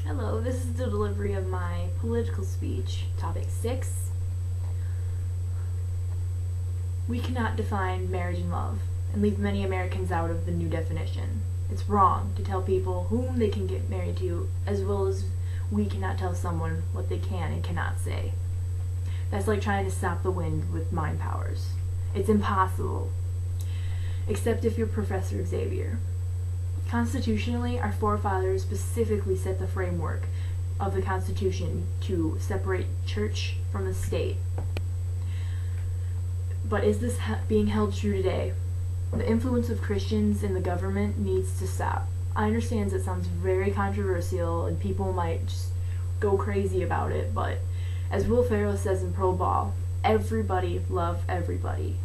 Hello, this is the delivery of my political speech. Topic 6. We cannot define marriage and love, and leave many Americans out of the new definition. It's wrong to tell people whom they can get married to, as well as we cannot tell someone what they can and cannot say. That's like trying to stop the wind with mind powers. It's impossible, except if you're Professor Xavier. Constitutionally, our forefathers specifically set the framework of the Constitution to separate church from the state. But is this being held true today? The influence of Christians in the government needs to stop. I understand it sounds very controversial and people might just go crazy about it, but as Will Ferrell says in Pro Ball, everybody love everybody.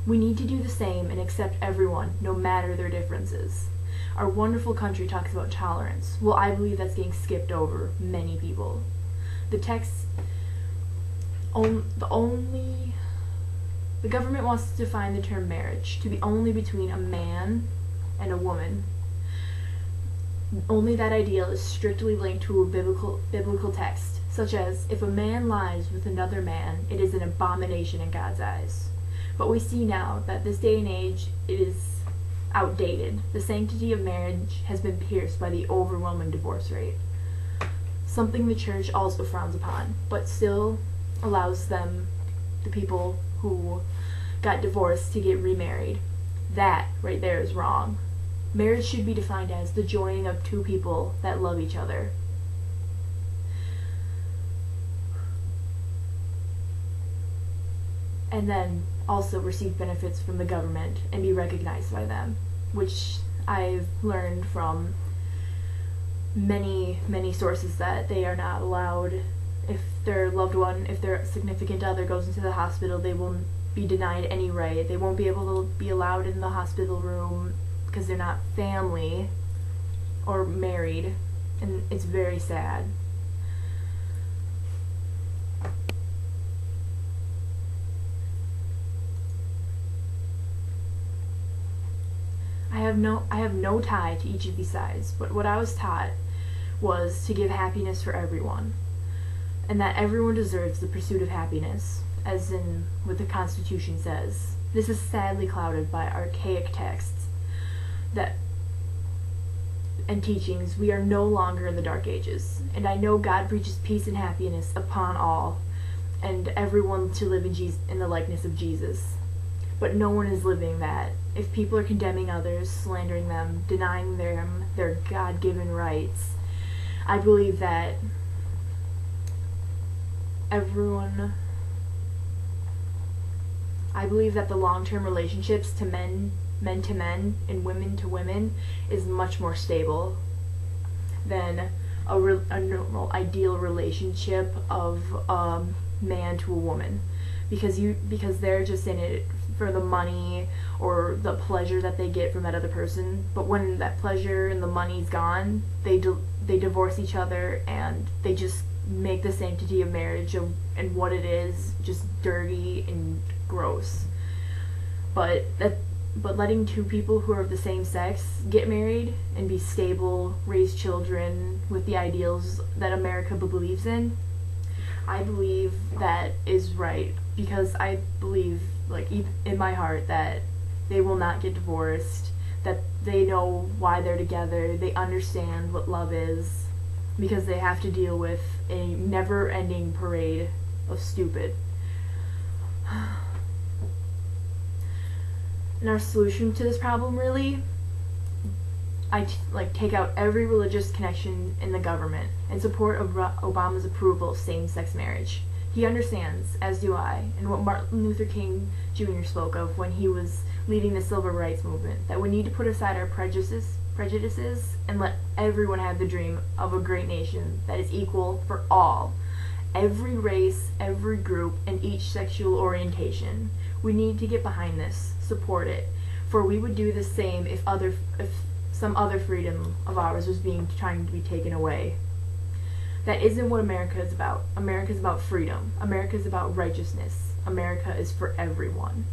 We need to do the same and accept everyone, no matter their differences. Our wonderful country talks about tolerance. Well, I believe that's getting skipped over many people. The government wants to define the term marriage to be only between a man and a woman. Only that ideal is strictly linked to a biblical text, such as, if a man lies with another man, it is an abomination in God's eyes. But we see now that this day and age, it is outdated. The sanctity of marriage has been pierced by the overwhelming divorce rate, something the church also frowns upon, but still allows the people who got divorced to get remarried. That right there is wrong. Marriage should be defined as the joining of two people that love each other. And then also receive benefits from the government and be recognized by them, which I've learned from many sources that they are not allowed. If their loved one, if their significant other goes into the hospital, they will be denied any right. They won't be able to be allowed in the hospital room because they're not family or married, and it's very sad. I have no tie to each of these sides, but what I was taught was to give happiness for everyone, and that everyone deserves the pursuit of happiness, as in what the Constitution says. This is sadly clouded by archaic texts and teachings. We are no longer in the Dark Ages, and I know God preaches peace and happiness upon all, and everyone to live in the likeness of Jesus. But no one is living that. If people are condemning others, slandering them, denying them their God-given rights, I believe that the long-term relationships to men to men, and women to women is much more stable than a normal ideal relationship of a man to a woman, because they're just in it for the money or the pleasure that they get from that other person. But when that pleasure and the money's gone, they divorce each other, and they just make the sanctity of marriage and what it is just dirty and gross. But letting two people who are of the same sex get married and be stable, raise children with the ideals that America believes in, I believe that is right, because I believe, like, in my heart, that they will not get divorced, that they know why they're together, they understand what love is, because they have to deal with a never-ending parade of stupid. And our solution to this problem, really, take out every religious connection in the government and support Obama's approval of same-sex marriage. He understands, as do I, and what Martin Luther King Jr. spoke of when he was leading the civil rights movement, that we need to put aside our prejudices and let everyone have the dream of a great nation that is equal for all, every race, every group, and each sexual orientation. We need to get behind this, support it, for we would do the same if some other freedom of ours was trying to be taken away. That isn't what America is about. America is about freedom. America is about righteousness. America is for everyone.